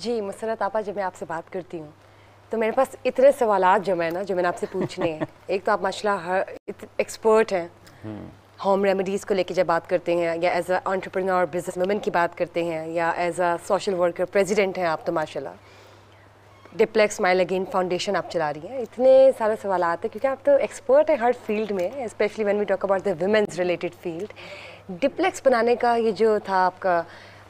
جی مسرت آپا، جب میں آپ سے بات کرتی ہوں تو میرے پاس اتنے سوالات جمع ہیں نا جو میں نے آپ سے پوچھنے ہیں. ایک تو آپ ماشاءاللہ ایکسپرٹ ہیں ہوم ریمیڈیز کو لے کے جب بات کرتے ہیں، یا as a entrepreneur business woman کی بات کرتے ہیں، یا as a social worker president ہیں آپ تو ماشاءاللہ. ڈپلیکس اسمائل اگین فاؤنڈیشن آپ چلا رہی ہیں. اتنے سارے سوالات ہیں کیونکہ آپ تو ایکسپرٹ ہیں ہر فیلڈ میں، especially when we talk about the women's related field. Duplex بنانے کا یہ جو تھا آپ کا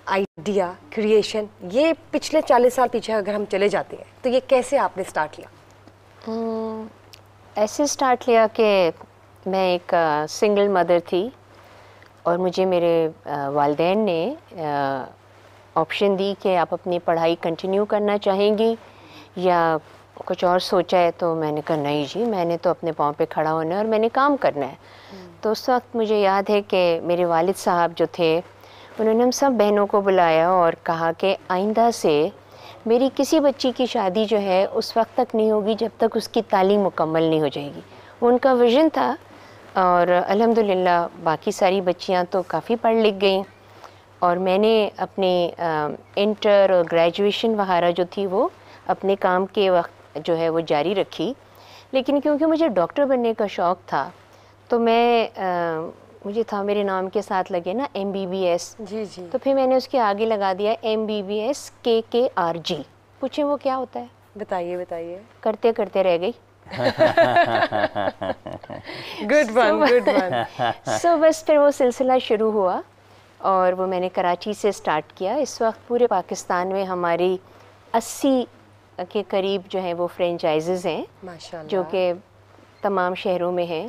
آئیڈیا کریشن، یہ پچھلے 40 سال پیچھے اگر ہم چلے جاتے ہیں تو یہ کیسے آپ نے اسٹارٹ کیا؟ ایسے اسٹارٹ لیا کہ میں ایک سنگل مدر تھی اور مجھے میرے والدین نے آپشن دی کہ آپ اپنی پڑھائی کنٹینیو کرنا چاہیں گی یا کچھ اور سوچا ہے. تو میں نے کہا نہیں جی، میں نے تو اپنے پاؤں پہ کھڑا ہونا ہے اور میں نے کام کرنا ہے. تو اس وقت مجھے یاد ہے کہ میرے والد صاحب جو تھے انہوں نے ہم سب بہنوں کو بلایا اور کہا کہ آئندہ سے میری کسی بچی کی شادی جو ہے اس وقت تک نہیں ہوگی جب تک اس کی تعلیم مکمل نہیں ہو جائے گی. وہ ان کا ویژن تھا اور الحمدللہ باقی ساری بچیاں تو کافی پڑھ لکھ گئیں اور میں نے اپنی انٹر اور گریجویشن وغیرہ جو تھی وہ اپنے کام کے وقت جو ہے وہ جاری رکھی. لیکن کیونکہ مجھے ڈاکٹر بننے کا شوق تھا تو میں مجھے تھا میرے نام کے ساتھ لگے نا MBBS. جی جی. تو پھر میں نے اس کے آگے لگا دیا MBBS KKRG. پوچھیں وہ کیا ہوتا ہے؟ بتائیے بتائیے. کرتے کرتے رہ گئی. Good one good one. So بس پھر وہ سلسلہ شروع ہوا اور وہ میں نے کراچی سے سٹارٹ کیا. اس وقت پورے پاکستان میں ہماری 80 کے قریب جو ہیں وہ فرینچائزز ہیں ماشاءاللہ، جو کہ تمام شہروں میں ہیں.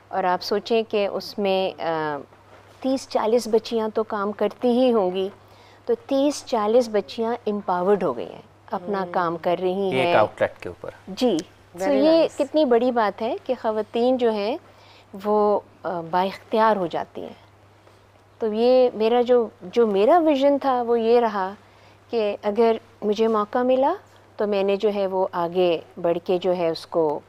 اور آپ سوچیں کہ اس میں 30-40 بچیاں تو کام کرتی ہی ہوں گی. تو 30-40 بچیاں امپاورڈ ہو گئی ہیں، اپنا کام کر رہی ہیں ایک آؤٹ لیٹ کے اوپر. جی. تو یہ کتنی بڑی بات ہے کہ خواتین جو ہیں وہ بااختیار ہو جاتی ہیں. تو یہ میرا جو میرا ویژن تھا وہ یہ رہا کہ اگر مجھے موقع ملا تو میں نے جو ہے وہ آگے بڑھ کے جو ہے اس کو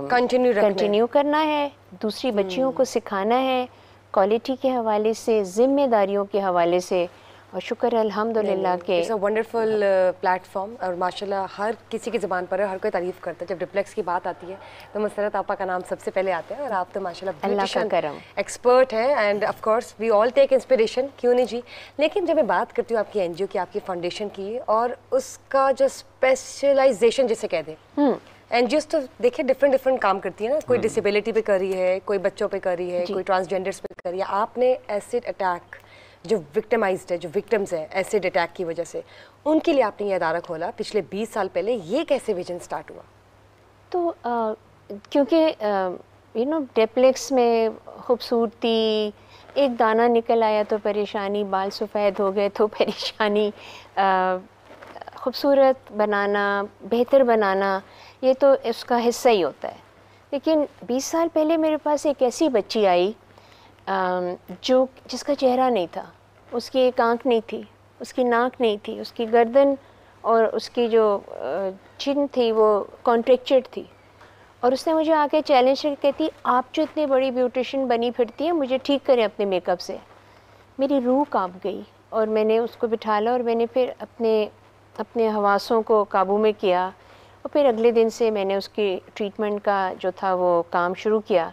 کنٹینیو کرنا ہے، دوسری بچیوں کو سکھانا ہے کوالٹی کے حوالے سے، ذمہ داریوں کے حوالے سے. اور شکر الحمدللہ کہ it's a wonderful platform اور ماشاءاللہ ہر کسی کی زبان پر ہے، ہر کوئی تعریف کرتا ہے. جب ڈپلیکس کی بات آتی ہے تو مسرت آپا کا نام سب سے پہلے آتا ہے اور آپ تو ماشاءاللہ اللہ کا کرم ایکسپرٹ ہیں and of course we all take inspiration, کیوں نہیں جی. لیکن جب میں بات کرتی ہوں آپ کی NGO کی، آپ کی فاؤنڈیشن کی، اور اس کا جو اسپیشلائزیشن جسے کہہ دیں، NGOs تو دیکھیں ڈفرینٹ کام کرتی ہے نا. کوئی ڈسیبلٹی پہ کر رہی ہے، کوئی بچوں پہ کر رہی ہے، کوئی ٹرانسجینڈرس پہ کر رہی ہے. آپ نے ایسڈ اٹیک جو وکٹمائزڈ ہے، جو وکٹمز ہیں ایسڈ اٹیک کی وجہ سے، ان کے لیے آپ نے یہ ادارہ کھولا پچھلے 20 سال پہلے. یہ کیسے ویژن سٹارٹ ہوا؟ تو کیونکہ ڈپلیکس میں خوبصورتی، ایک دانہ نکل آیا تو پریشانی، بال سفید ہو گئے تو پریشانی. خوبصورت بنانا، بہتر بنانا یہ تو اس کا حصہ ہی ہوتا ہے. لیکن 20 سال پہلے میرے پاس ایک ایسی بچی آئی جس کا چہرہ نہیں تھا، اس کی ایک آنکھ نہیں تھی، اس کی ناک نہیں تھی، اس کی گردن اور اس کی جو چن تھی وہ کانٹریکچرڈ تھی. اور اس نے مجھے آ کے چیلنج کر کہتی آپ جو اتنی بڑی بیوٹیشین بنی پھرتی ہیں مجھے ٹھیک کریں اپنے میک اپ سے. میری روح کانپ گئی اور میں نے اس کو بٹھالا اور میں نے پھر اپنے حواسوں کو قابو میں کیا. اور پھر اگلے دن سے میں نے اس کی ٹریٹمنٹ کا جو تھا وہ کام شروع کیا.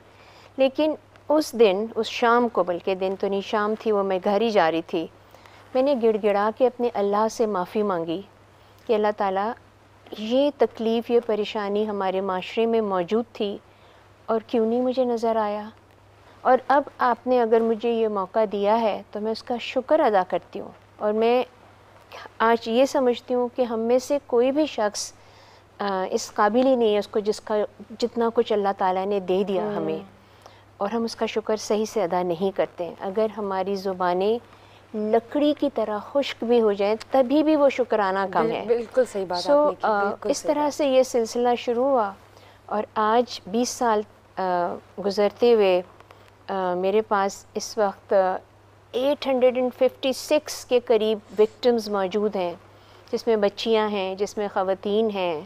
لیکن اس دن، اس شام کو، بلکہ دن تو نہیں شام تھی، وہ میں گھر ہی جا رہی تھی، میں نے گڑ گڑا کے اپنے اللہ سے معافی مانگی کہ اللہ تعالیٰ یہ تکلیف، یہ پریشانی ہمارے معاشرے میں موجود تھی اور کیوں نہیں مجھے نظر آیا. اور اب آپ نے اگر مجھے یہ موقع دیا ہے تو میں اس کا شکر ادا کرتی ہوں. اور میں آج یہ سمجھتی ہوں کہ ہم میں سے کوئی بھی شخص اس قابل ہی نہیں ہے اس کو جتنا کچھ اللہ تعالیٰ نے دے دیا ہمیں، اور ہم اس کا شکر صحیح سے ادا نہیں کرتے. اگر ہماری زبانیں لکڑی کی طرح خشک بھی ہو جائیں تبھی بھی وہ شکرانہ کم ہے. بالکل صحیح بات سو آپ نے کی. اس طرح سے یہ سلسلہ شروع ہوا اور آج 20 سال گزرتے ہوئے میرے پاس اس وقت 856 کے قریب وکٹمز موجود ہیں، جس میں بچیاں ہیں، جس میں خواتین ہیں،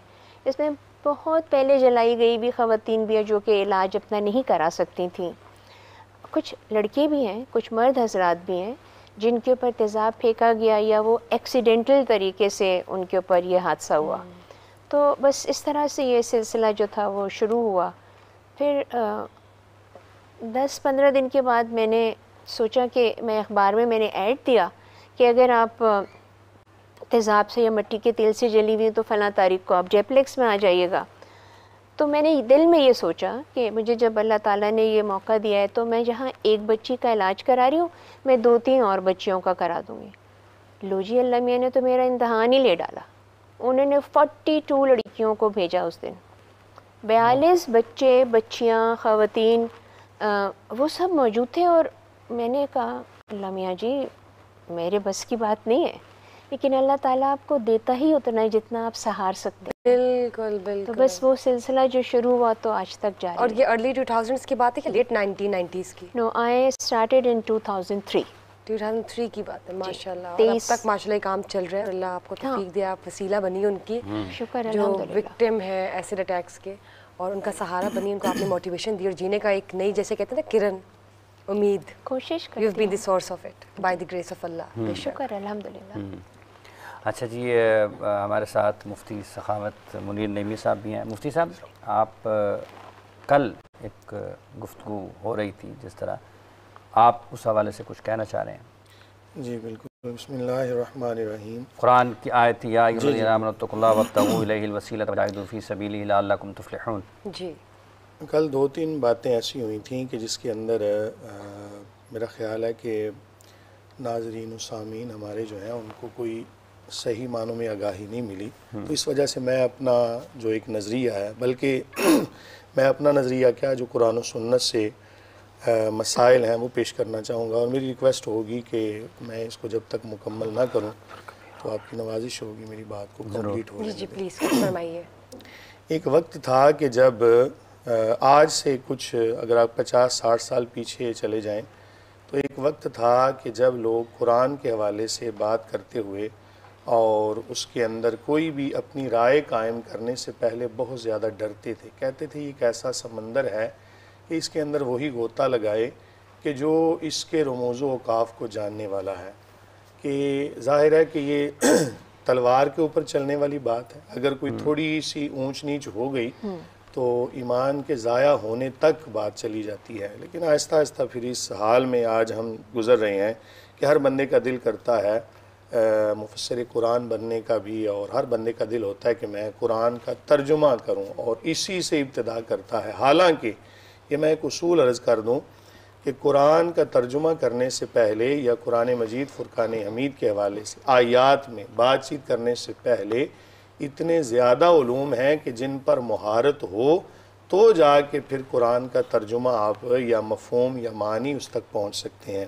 اس میں بہت پہلے جلائی گئی بھی خواتین بھی ہیں جو کہ علاج اپنا نہیں کرا سکتی تھیں. کچھ لڑکے بھی ہیں، کچھ مرد حضرات بھی ہیں، جن کے اوپر تیزاب پھینکا گیا یا وہ ایکسیڈنٹل طریقے سے ان کے اوپر یہ حادثہ ہوا. تو بس اس طرح سے یہ سلسلہ جو تھا وہ شروع ہوا. پھر 10-15 دن کے بعد میں نے سوچا کہ میں اخبار میں نے ایڈ دیا کہ اگر آپ تیزاب سے یا مٹی کے تیل سے جلی ہوئی تو فلاں تاریخ کو آپ جیپلیکس میں آ جائیے گا. تو میں نے دل میں یہ سوچا کہ مجھے جب اللہ تعالیٰ نے یہ موقع دیا ہے تو میں جہاں ایک بچی کا علاج کرا رہی ہوں میں 2-3 اور بچیوں کا کرا دوں گی. لو جی اللہ میاں نے تو میرا امتحان ہی لے ڈالا. انہوں نے 42 لڑکیوں کو بھیجا اس دن. 42 بچے بچیاں خواتین وہ سب موجود تھے. اور میں نے کہا اللہ میاں جی میرے بس کی بات نہیں ہے, لیکن اللہ تعالیٰ آپ کو دیتا ہی اتنا ہے جتنا آپ سہار سکتے ہیں. بالکل بالکل. تو بس وہ سلسلہ جو شروع ہوا تو آج تک جاری. اور یہ ارلی 2000s کی بات ہے کہ لیٹ 1990s کی؟ نو آئی اسٹارٹیڈ ان 2003. 2003 کی بات ہے. ماشاء اللہ. اور اب تک ماشاء اللہ کام چل رہا ہے. اللہ آپ کو توفیق دے, آپ وسیلہ بنی ان کی شکر جو الحمدللہ وکٹم ہے ایسڈ اٹیکس کے, اور ان کا سہارا بنی, ان کو آپ نے موٹیویشن دی اور جینے کا ایک نئی, جیسے کہتے ہیں نا کرن, امید. کوشش یو ہیو کرتی been the source of it by the grace of Allah. بے شک. شکر الحمدللہ. اچھا جی, ہمارے ساتھ مفتی سخاوت منیر نعیمی صاحب بھی ہیں. مفتی صاحب آپ کل ایک گفتگو ہو رہی تھی جس طرح آپ اس حوالے سے کچھ کہنا چاہ رہے ہیں. جی بالکل. بسم اللہ الرحمن الرحیم. قرآن کی آیت یا ایھا الذین آمنوا اتقوا اللہ وابتغوا الیہ الوسیلۃ وجاہدوا فی سبیلہ لعلکم تفلحون. جی کل 2-3 باتیں ایسی ہوئی تھیں کہ جس کے اندر میرا خیال ہے کہ ناظرین و سامعین ہمارے جو ہیں ان کو کوئی صحیح معنوں میں آگاہی نہیں ملی. تو اس وجہ سے میں اپنا جو ایک نظریہ ہے, بلکہ میں اپنا نظریہ کیا جو قرآن و سنت سے مسائل ہیں وہ پیش کرنا چاہوں گا. اور میری ریکویسٹ ہوگی کہ میں اس کو جب تک مکمل نہ کروں تو آپ کی نوازش ہوگی میری بات کو کمپلیٹ ہو. جی پلیز فرمائیے. ایک وقت تھا کہ جب آج سے کچھ اگر آپ 50-60 سال پیچھے چلے جائیں تو ایک وقت تھا کہ جب لوگ قرآن کے حوالے سے بات کرتے ہوئے اور اس کے اندر کوئی بھی اپنی رائے قائم کرنے سے پہلے بہت زیادہ ڈرتے تھے. کہتے تھے یہ ایک ایسا سمندر ہے کہ اس کے اندر وہی غوطہ لگائے کہ جو اس کے رموز و اوقاف کو جاننے والا ہے. کہ ظاہر ہے کہ یہ تلوار کے اوپر چلنے والی بات ہے. اگر کوئی تھوڑی سی اونچ نیچ ہو گئی تو ایمان کے ضائع ہونے تک بات چلی جاتی ہے. لیکن آہستہ آہستہ پھر اس حال میں آج ہم گزر رہے ہیں کہ ہر بندے کا دل کرتا ہے مفسر قرآن بننے کا بھی, اور ہر بندے کا دل ہوتا ہے کہ میں قرآن کا ترجمہ کروں, اور اسی سے ابتدا کرتا ہے. حالانکہ یہ میں ایک اصول عرض کر دوں کہ قرآن کا ترجمہ کرنے سے پہلے یا قرآن مجید فرقان حمید کے حوالے سے آیات میں بات چیت کرنے سے پہلے اتنے زیادہ علوم ہیں کہ جن پر مہارت ہو تو جا کے پھر قرآن کا ترجمہ آپ یا مفہوم یا معنی اس تک پہنچ سکتے ہیں.